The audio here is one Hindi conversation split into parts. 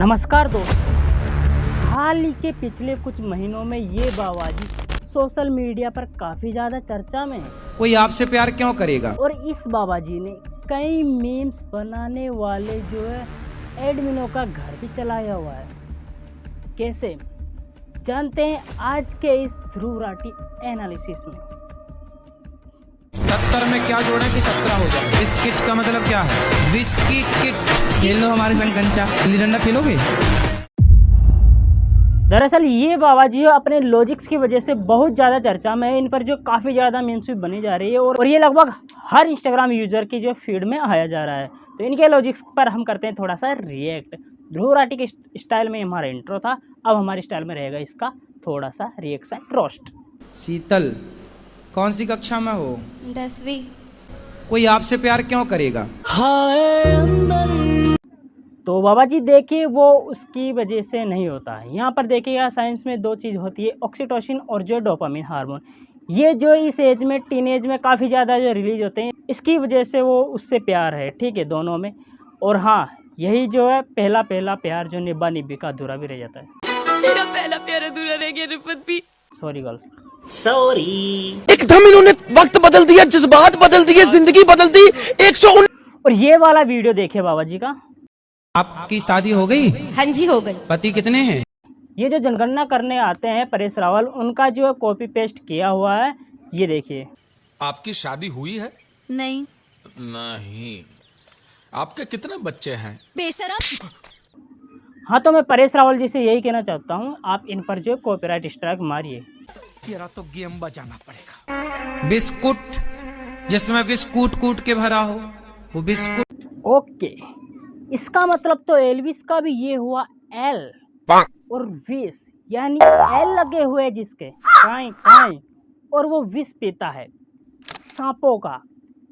नमस्कार दोस्तों, हाल ही के पिछले कुछ महीनों में ये बाबाजी सोशल मीडिया पर काफ़ी ज़्यादा चर्चा में है। कोई आपसे प्यार क्यों करेगा? और इस बाबाजी ने कई मीम्स बनाने वाले जो है एडमिनों का घर भी चलाया हुआ है। कैसे जानते हैं आज के इस ध्रुव राठी एनालिसिस में। 70 में क्या जोड़े कि 17 हो जाए? बिस्किट का मतलब क्या है? Biscuit kit. खेल लो हमारे संग कंचा, गिल्ली डंडा खेलोगे? दरअसल ये बाबाजी अपने लॉजिक्स की वजह से बहुत ज़्यादा चर्चा में है। इन पर जो काफ़ी ज़्यादा मीम्स भी बनी जा रही है और ये लगभग हर इंस्टाग्राम यूज़र की जो फीड में आया जा रहा है। तो इनके लॉजिक्स पर हम करते हैं थोड़ा सा रिएक्ट। ध्रुव राठी के स्टाइल में हमारा इंट्रो था, अब हमारे स्टाइल में रहेगा इसका थोड़ा सा रिएक्शन रोस्ट। शीतल, कौन सी कक्षा में हो? 10वीं। कोई आपसे प्यार क्यों करेगा? तो बाबाजी देखिए वो उसकी वजह से नहीं होता है। यहाँ पर देखिएगा साइंस में दो चीज़ होती है, ऑक्सीटोसिन और जो डोपामिन हार्मोन। ये जो इस एज में टीनेज में काफ़ी ज़्यादा जो रिलीज होते हैं, इसकी वजह से वो उससे प्यार है, ठीक है, दोनों में। और हाँ, यही जो है पहला प्यार जो निभा निभी का अधूरा भी रह जाता है। मेरा पहला प्यार अधूरा रह गया रिफत भी। Sorry girls. एकदम इन्होंने वक्त बदल दिया, जज्बात बदल दिए, जिंदगी बदल दी। 119 और ये वाला वीडियो देखिए बाबाजी का। आपकी शादी हो गई? हाँ जी, हो गई। पति कितने हैं? ये जो जनगणना करने आते हैं परेश रावल, उनका जो कॉपी पेस्ट किया हुआ है, ये देखिए। आपकी शादी हुई है? नहीं। नहीं। आपके कितने बच्चे हैं? बेशरम। हाँ, तो मैं परेश रावल जी से यही कहना चाहता हूँ, आप इन पर जो कॉपीराइट स्ट्राइक मारिए। तेरा तो गेम बजाना पड़ेगा। बिस्कुट, जिसमें बिस्कुट कूट के भरा हो, वो बिस्कुट। ओके, इसका मतलब तो एल्विस का भी ये हुआ एल और विस, यानी एल लगे हुए हैं जिसके काई काई, और वो विष पीता है सांपों का।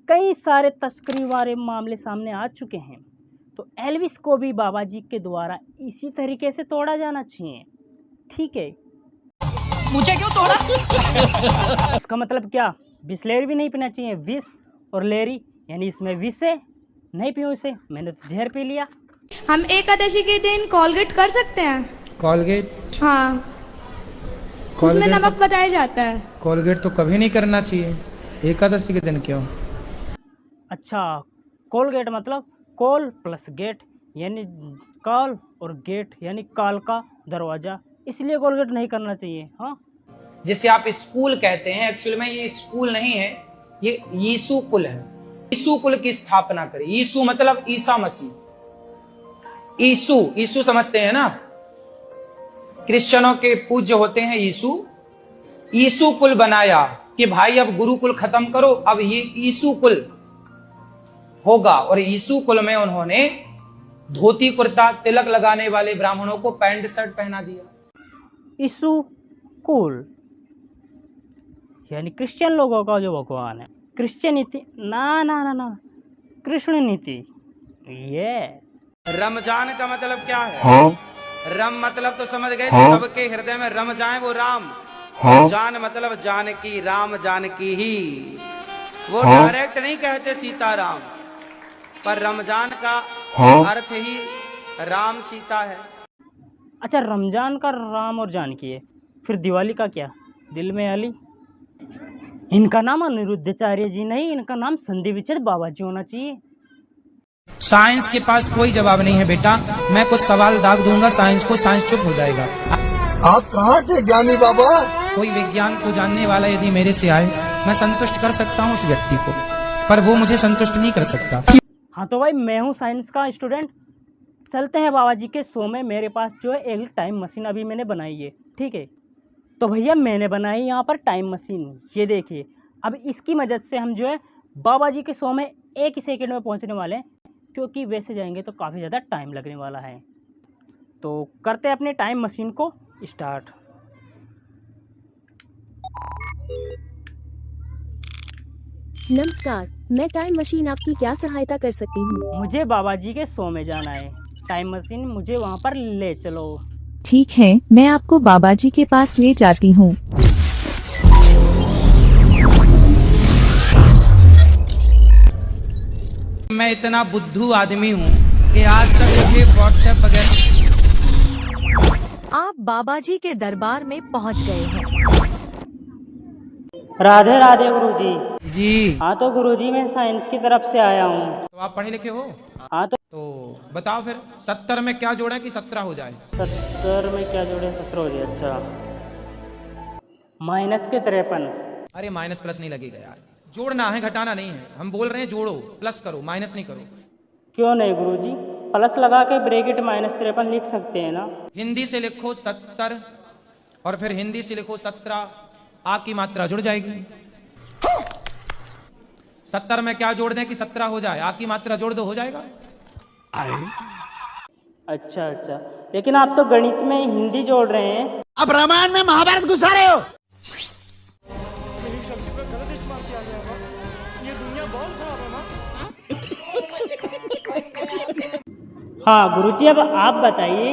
कई सारे तस्करी वाले मामले सामने आ चुके हैं, तो एल्विस को भी बाबाजी के द्वारा इसी तरीके से तोड़ा जाना चाहिए, ठीक है। मुझे क्यों तोड़ा? इसका मतलब क्या? बिस्लेरी भी नहीं पीना चाहिए, विष और लेरी, यानी इसमें विष है, नहीं पीऊँ इसे, मैंने तो जहर पी लिया। हम एकादशी के दिन कोलगेट कर सकते हैं? कॉलगेट? हाँ, उसमें नमक बताया जाता है। कॉलगेट तो कभी नहीं करना चाहिए, एकादशी के दिन क्यों? अच्छा, कोलगेट मतलब कॉल प्लस गेट, यानी कॉल और गेट यानी काल का दरवाजा, इसलिए कोलगेट नहीं करना चाहिए। हाँ, जिसे आप स्कूल कहते हैं, एक्चुअली में ये स्कूल नहीं है, ये यीशु कुल है। यीशु कुल की स्थापना करी। यीशु मतलब ईसा मसीह। यीशु समझते हैं ना? क्रिश्चियनों के पूज्य होते हैं यीशु। यीशु कुल बनाया कि भाई अब गुरुकुल खत्म करो, अब ये यीशु कुल होगा। और यीशु कुल में उन्होंने धोती कुर्ता, तिलक लगाने वाले ब्राह्मणों को पैंट शर्ट पहना दिया। यीशु कुल यानी क्रिश्चियन लोगों का जो भगवान है, क्रिश्चियन नीति ना, कृष्ण नीति। ये रमजान का मतलब क्या है? रम मतलब तो समझ गए, सबके हृदय में रम जाए वो राम। जान मतलब जानकी, राम जानकी ही। वो डायरेक्ट नहीं कहते सीताराम, पर रमजान का अर्थ ही राम सीता है। अच्छा, रमजान का राम और जानकी है, फिर दिवाली का क्या? दिल में अली। इनका नाम अनिरुद्धाचार्य जी नहीं, इनका नाम संधि विच्छेद बाबाजी होना चाहिए। साइंस के पास कोई जवाब नहीं है बेटा, मैं कुछ सवाल दाग दूंगा साइंस को, साइंस चुप हो जाएगा। आप कहाँ थे ज्ञानी बाबा? कोई विज्ञान को जानने वाला यदि मेरे से आए, मैं संतुष्ट कर सकता हूँ उस व्यक्ति को, पर वो मुझे संतुष्ट नहीं कर सकता। हाँ, तो भाई मैं हूँ साइंस का स्टूडेंट। चलते हैं बाबाजी के शो में। मेरे पास जो है एक टाइम मशीन अभी मैंने बनाई है, ठीक है। तो भैया मैंने बनाई यहाँ पर टाइम मशीन, ये देखिए। अब इसकी मदद से हम जो है बाबाजी के शो में 1 ही सेकंड में पहुँचने वाले हैं, क्योंकि वैसे जाएंगे तो काफ़ी ज़्यादा टाइम लगने वाला है। तो करते हैं अपने टाइम मशीन को स्टार्ट। नमस्कार, मैं टाइम मशीन आपकी क्या सहायता कर सकती हूँ? मुझे बाबाजी के शो में जाना है, टाइम मशीन मुझे वहाँ पर ले चलो। ठीक है, मैं आपको बाबाजी के पास ले जाती हूँ। मैं इतना बुद्धू आदमी हूँ कि आज तक मुझे व्हाट्सएप वगैरह बाबा जी के दरबार में पहुंच गए हैं। राधे राधे गुरुजी। जी। हाँ तो गुरुजी मैं साइंस की तरफ से आया हूँ। तो आप पढ़े लिखे हो? हाँ तो बताओ फिर 70 में क्या जोड़े कि 17 हो जाए? 70 में क्या जोड़े 17 हो जाए। अच्छा, माइनस के 53। अरे माइनस प्लस नहीं लगेगा यार, जोड़ना है घटाना नहीं है। हम बोल रहे हैं जोड़ो, प्लस करो, माइनस नहीं करो। क्यों नहीं गुरुजी, प्लस लगा के ब्रैकेट माइनस 53 लिख सकते हैं ना। हिंदी से लिखो 70 और फिर हिंदी से लिखो 17, आ की मात्रा जुड़ जाएगी। 70 में क्या जोड़ दें कि 17 हो जाए? आ की मात्रा जोड़ दो, हो जाएगा। अच्छा अच्छा, लेकिन आप तो गणित में हिंदी जोड़ रहे हैं। अब रामायण में महाभारत घुसा रहे हो। हाँ गुरुजी, अब आप बताइए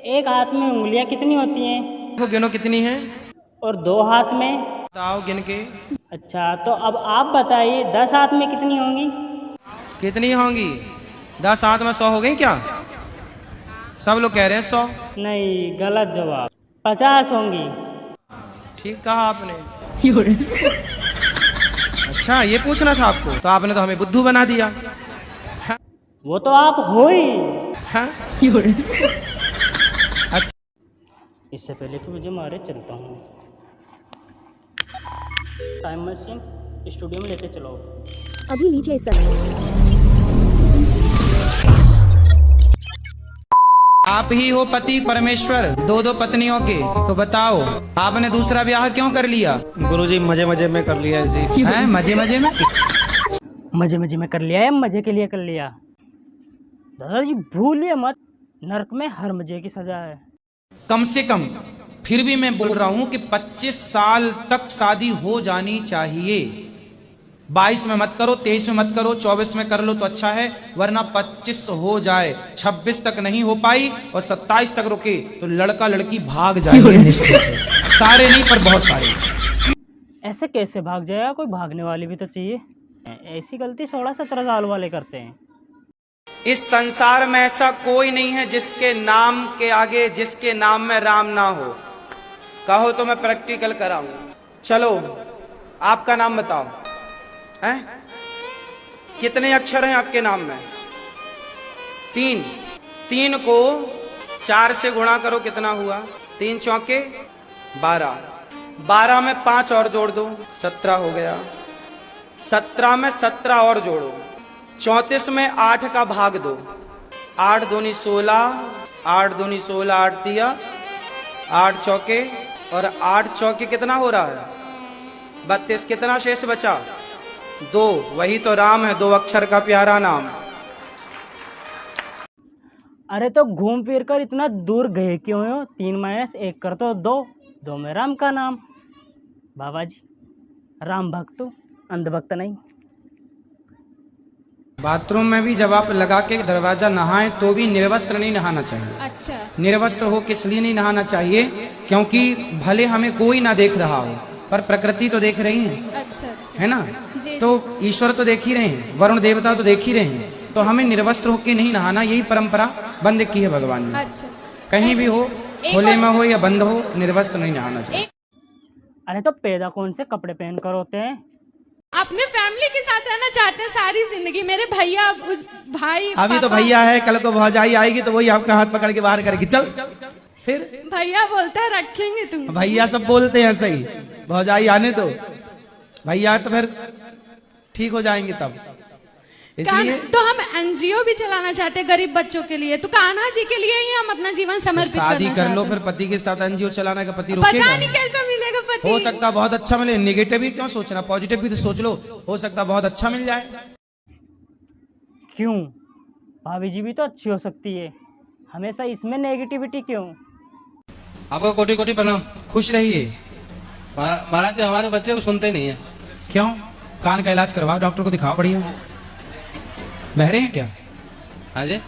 एक हाथ में उंगलियां कितनी होती हैं? तो गिनो कितनी है? और 2 हाथ में? बताओ गिन के। अच्छा, तो अब आप बताइए 10 हाथ में कितनी होंगी? कितनी होंगी? 10 हाथ में 100 हो गई क्या? सब लोग कह रहे हैं 100। नहीं, गलत जवाब। 50 होंगी। ठीक कहा आपने। अच्छा, ये पूछना था आपको, तो आपने तो हमें बुद्धू बना दिया। वो तो आप हो ही। हाँ? अच्छा, इससे पहले कि मुझे मारे चलता हूँ। टाइम मशीन स्टूडियो में लेके चलो। अभी नीचे सर। आप ही हो पति परमेश्वर 2 पत्नियों के, तो बताओ आपने दूसरा ब्याह क्यों कर लिया? गुरुजी मजे मजे में कर लिया ऐसे। हैं? मजे मजे में? मजे मजे में कर लिया है, मजे के लिए कर लिया। दादाजी भूलिए मत, नरक में हर मजे की सजा है। कम से कम फिर भी मैं बोल रहा हूं कि 25 साल तक शादी हो जानी चाहिए। 22 में मत करो, 23 में मत करो, 24 में कर लो तो अच्छा है, वरना 25 हो जाए, 26 तक नहीं हो पाई और 27 तक रुके तो लड़का लड़की भाग जाएंगे निश्चित है। सारे नहीं पर बहुत सारे। ऐसे कैसे भाग जाएगा? कोई भागने वाली भी तो चाहिए। ऐसी गलती 16-17 साल वाले करते हैं। इस संसार में ऐसा कोई नहीं है जिसके नाम के आगे जिसके नाम में राम ना हो। कहो तो मैं प्रैक्टिकल कराऊं। चलो आपका नाम बताओ। हैं? कितने अक्षर हैं आपके नाम में? 3। 3 को 4 से गुणा करो, कितना हुआ? 3 चौके 12। 12 में 5 और जोड़ दो, 17 हो गया। 17 में 17 और जोड़ो, 34 में 8 का भाग दो, 8 दूनी 16, 8 दूनी 16, 8 दिया, 8 चौके और 8 चौके कितना हो रहा है? 32। कितना शेष बचा? 2। वही तो राम है, 2 अक्षर का प्यारा नाम। अरे तो घूम फिर कर इतना दूर गए क्यों हो? 3 - 1 कर तो 2, 2 में राम का नाम। बाबा जी राम भक्त, अंधभक्त नहीं। बाथरूम में भी जब आप लगा के दरवाजा नहाएं तो भी निर्वस्त्र नहीं नहाना चाहिए। अच्छा। निर्वस्त्र हो किस लिए नहीं नहाना चाहिए? क्योंकि भले हमें कोई ना देख रहा हो पर प्रकृति तो देख रही है। अच्छा अच्छा। है ना? जी। तो ईश्वर तो देख ही रहे हैं, वरुण देवता तो देख ही रहे हैं, तो हमें निर्वस्त्र होकर नहीं नहाना, यही परंपरा बंद की है भगवान ने। अच्छा। कहीं भी हो, खुले में हो या बंद हो, निर्वस्त्र नहीं नहाना चाहिए। अरे तो पैदा कौन से कपड़े पहन कर होते हैं? अपने फैमिली के साथ रहना चाहते हैं सारी जिंदगी। मेरे भैया भाई अभी तो भैया है, कल को भौजाई आएगी तो वही आपका हाथ पकड़ के बाहर करेगी, चल। फिर भैया बोलता है रखेंगे तुम। भैया सब बोलते हैं सही, भौजाई आने दो, भैया तो फिर ठीक हो जाएंगे तब। इसलिए तो हम एनजीओ भी चलाना चाहते हैं गरीब बच्चों के लिए, तो कान्हा जी के लिए ही हम अपना जीवन समर्पित करना शादी चाहते कर हैं। लो, फिर पति के साथ एनजीओ चलाना का पति पता रोकेगा? नहीं कैसा मिलेगा पति। हो सकता बहुत अच्छा मिले, नेगेटिव भी क्यों सोचना, पॉजिटिव भी तो सोच लो, हो सकता बहुत अच्छा मिल जाए। क्यों? भाभी जी भी तो अच्छी हो सकती है, हमेशा इसमें नेगेटिविटी क्यों? आपका कोटि कोटि प्रणाम। खुश रहिए। महाराज जी हमारे बच्चे को सुनते नहीं है। क्यों? कान का इलाज करवाओ, डॉक्टर को दिखाओ, बढ़िया। बहरे हैं क्या? हाँ जी।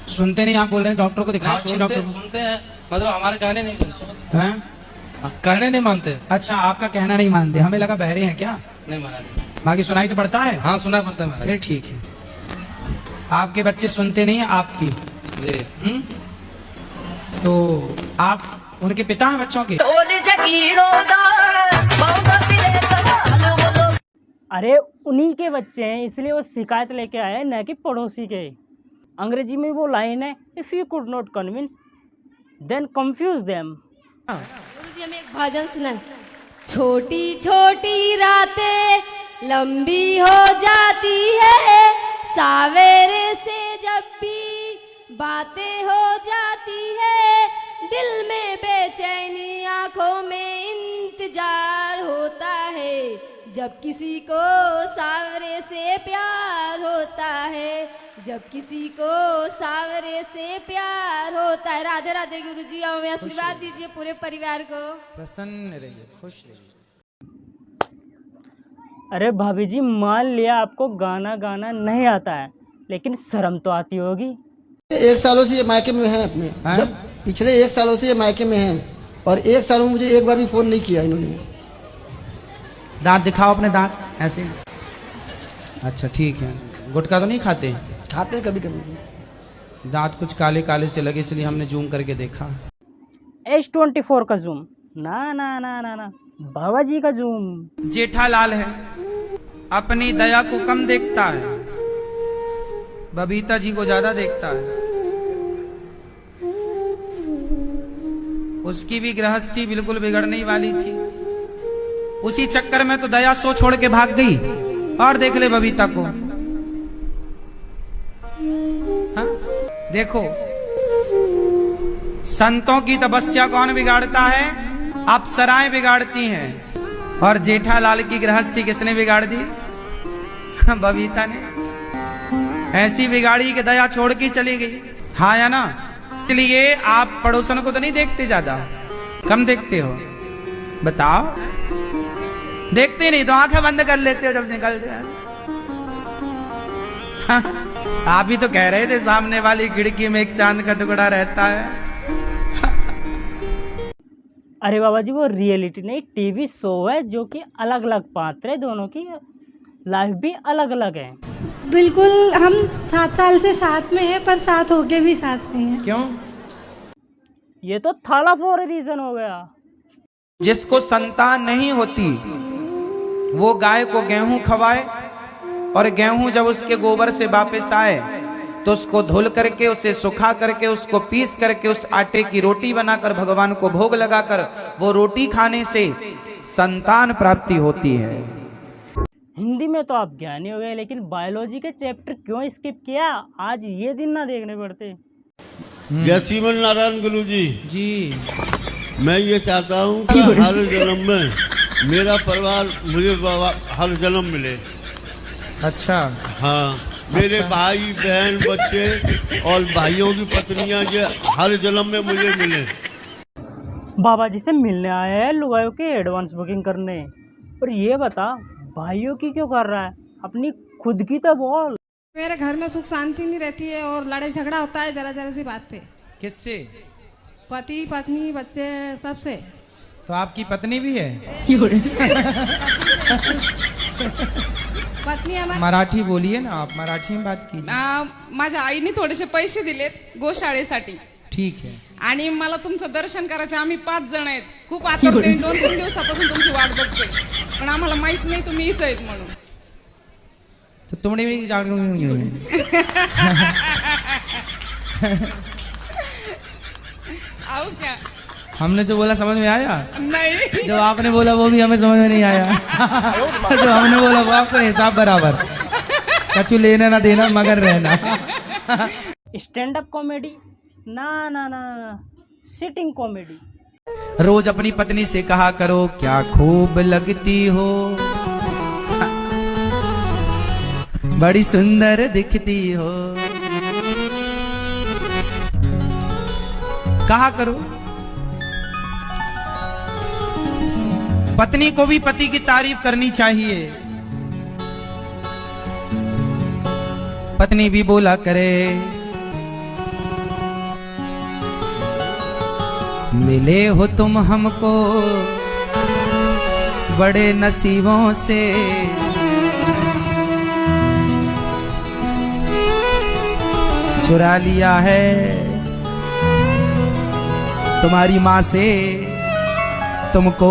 सुनते नहीं, आप बोल रहे हैं डॉक्टर को दिखाओ, अच्छे डॉक्टर को। सुनते हैं, मतलब हमारे कहने नहीं मानते। हैं? कहने नहीं मानते। अच्छा, आपका कहना नहीं मानते, हमें लगा बहरे हैं क्या। नहीं महाराज। बाकी सुनाई तो पड़ता है? हाँ सुना पड़ता है महाराज। फिर ठीक है। आपके बच्चे सुनते नहीं है आपकी। जी। तो आप उनके पिता हैं बच्चों के? अरे उन्हीं के बच्चे हैं, इसलिए वो शिकायत लेके आए हैं, न कि पड़ोसी के। अंग्रेजी में वो लाइन है, if you could not convince then confuse them. गुरुजी हमें एक भजन सुनाए। छोटी छोटी रातें लंबी हो जाती है, सवेरे से जब भी बातें हो जाती है, दिल में बेचैनी आंखों में इंतजार होता है, जब किसी को सावरे से प्यार होता है, जब किसी को सावरे से प्यार होता है। राधे राधे गुरुजी, हमें आशीर्वाद दीजिए पूरे परिवार को। प्रसन्न रहिए, खुश रहिए। अरे भाभी जी, मान लिया आपको गाना गाना नहीं आता है, लेकिन शर्म तो आती होगी। 1 सालों से ये मायके में हैं अपने, जब पिछले 1 सालों से ये मायके में हैं, और 1 साल में मुझे एक बार भी फोन नहीं किया इन्होंने। दांत दिखाओ अपने दांत, ऐसे। अच्छा ठीक है। गुटखा तो नहीं खाते? खाते कभी कभी। दांत कुछ काले काले से लगे, इसलिए हमने जूम करके देखा। H24 का जूम ना ना ना ना ना, बाबा जी का जूम। जेठालाल है, अपनी दया को कम देखता है, बबीता जी को ज्यादा देखता है। उसकी भी गृहस्थी बिल्कुल बिगड़ने वाली थी, उसी चक्कर में तो दया सो छोड़ के भाग गई। और देख ले बबीता को। हाँ? देखो, संतों की तपस्या कौन बिगाड़ता है? अप्सराएं बिगाड़ती हैं। और जेठालाल की गृहस्थी किसने बिगाड़ दी? बबीता ने। ऐसी बिगाड़ी कि दया छोड़ के चली गई। हाँ या ना? इसलिए आप पड़ोसन को तो नहीं देखते, ज्यादा कम देखते हो। बताओ, देखते नहीं तो आंखें बंद कर लेते हो जब निकल जाए। आप ही तो कह रहे थे सामने वाली खिड़की में एक चांद का टुकड़ा रहता है। अरे बाबा जी, वो रियलिटी नहीं, टीवी शो है, जो कि अलग अलग पात्र है, दोनों की लाइफ भी अलग अलग है। बिल्कुल, हम 7 साल से साथ में हैं, पर साथ होके भी साथ नहीं है। क्यों? ये तो थाला फॉर रीजन हो गया। जिसको संतान नहीं होती वो गाय को गेहूं खवाए, और गेहूं जब उसके गोबर से वापस आए तो उसको धुल करके, उसे सुखा करके, उसको पीस करके उस आटे की रोटी बनाकर भगवान को भोग लगाकर वो रोटी खाने से संतान प्राप्ति होती है। हिंदी में तो आप ज्ञानी हो गए, लेकिन बायोलॉजी के चैप्टर क्यों स्किप किया? आज ये दिन ना देखने पड़ते। जय श्रीमन नारायण गुरु जी। जी, मैं ये चाहता हूँ कि हर जन्म में मेरा परिवार मुझे हर जन्म मिले। अच्छा। हाँ, मेरे भाई बहन बच्चे और भाइयों की पत्नियां ये हर जन्म में मुझे मिले। बाबा जी से मिलने आए हैं लुगाइयों की एडवांस बुकिंग करने। और ये बता, भाइयों की क्यों कर रहा है? अपनी खुद की तो बोल। मेरे घर में सुख शांति नहीं रहती है, और लड़ाई झगड़ा होता है जरा जरा सी बात पे। किससे? पति पत्नी बच्चे सबसे। तो आपकी पत्नी भी है? पत्नी हमारी। मराठी बोलिए ना, आप मराठी में बात कीजिए। माझ्या आईने थोडेसे पैसे दिलेत गोशाळेसाठी। ठीक है। आणि मला तुमचं दर्शन करायचं। आम्ही 5 जण आहेत, खूप आतुरतेने 2-3 दिवसापासून तुमची वाट बघतोय, पण आम्हाला माहित नाही तुम्ही इथं आहेत म्हणून। तो तुमने भी आओ क्या? हमने जो बोला समझ में आया? नहीं। जो आपने बोला वो भी हमें समझ में नहीं आया। जो हमने बोला वो आपको हिसाब बराबर। कछु लेना ना देना, मगर रहना। स्टैंड अप कॉमेडी ना ना ना, सिटिंग कॉमेडी। रोज अपनी पत्नी से कहा करो, क्या खूब लगती हो, बड़ी सुंदर दिखती हो। कहा करो। पत्नी को भी पति की तारीफ करनी चाहिए। पत्नी भी बोला करे, मिले हो तुम हमको बड़े नसीबों से, चुरा लिया है तुम्हारी माँ से तुमको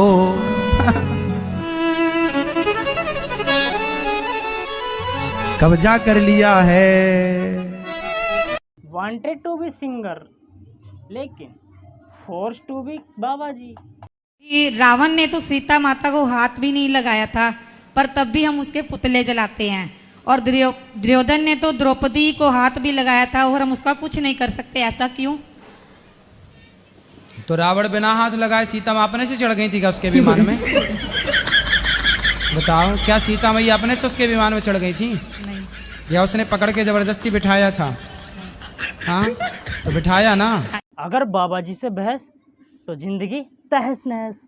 कब्जा कर लिया है। वांटेड टू बी सिंगर लेकिन फोर्स टू बी बाबा जी। रावण ने तो सीता माता को हाथ भी नहीं लगाया था, पर तब भी हम उसके पुतले जलाते हैं। और दुर्योधन ने तो द्रौपदी को हाथ भी लगाया था और हम उसका कुछ नहीं कर सकते, ऐसा क्यों? तो रावण बिना हाथ लगाए सीता माँ अपने से चढ़ गई थी क्या उसके विमान में? बताओ, क्या सीता मैया अपने से उसके विमान में चढ़ गई थी? नहीं। या उसने पकड़ के जबरदस्ती बिठाया था? हाँ तो बिठाया ना। अगर बाबा जी से बहस तो जिंदगी तहस नहस।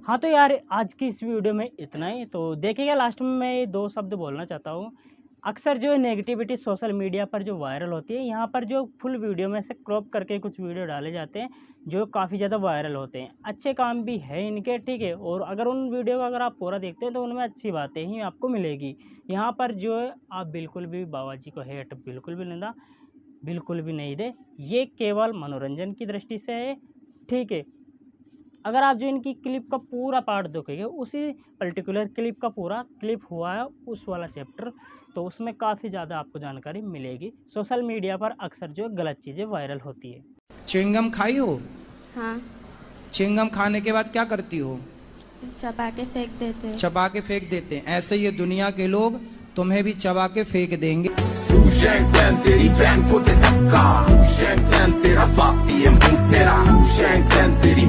हाँ तो यार आज की इस वीडियो में इतना ही। तो देखिएगा लास्ट में मैं 2 शब्द बोलना चाहता हूँ। अक्सर जो नेगेटिविटी सोशल मीडिया पर जो वायरल होती है, यहाँ पर जो फुल वीडियो में से क्रॉप करके कुछ वीडियो डाले जाते हैं जो काफ़ी ज़्यादा वायरल होते हैं। अच्छे काम भी है इनके, ठीक है। और अगर उन वीडियो को अगर आप पूरा देखते हैं तो उनमें अच्छी बातें ही आपको मिलेगी। यहाँ पर जो है आप बिल्कुल भी बाबा जी को हेट बिल्कुल भी निंदा बिल्कुल भी नहीं दे। ये केवल मनोरंजन की दृष्टि से है, ठीक है। अगर आप जो इनकी क्लिप का पूरा पार्ट देखेंगे, उसी पर्टिकुलर क्लिप का पूरा क्लिप हुआ है उस वाला चैप्टर, तो उसमें काफ़ी ज़्यादा आपको जानकारी मिलेगी। सोशल मीडिया पर अक्सर जो गलत चीज़ें वायरल होती है। च्युइंगम खाई हो? हाँ। च्युइंगम खाने के बाद क्या करती हो? चबा के फेंक देते हैं। चबा के फेंक देते हैं। ऐसे ये दुनिया के लोग तुम्हें भी चबा के फेंक देंगे। तेरी बहन को दे धक्का, तेरा बाप ये मुंह तेरा, तेरी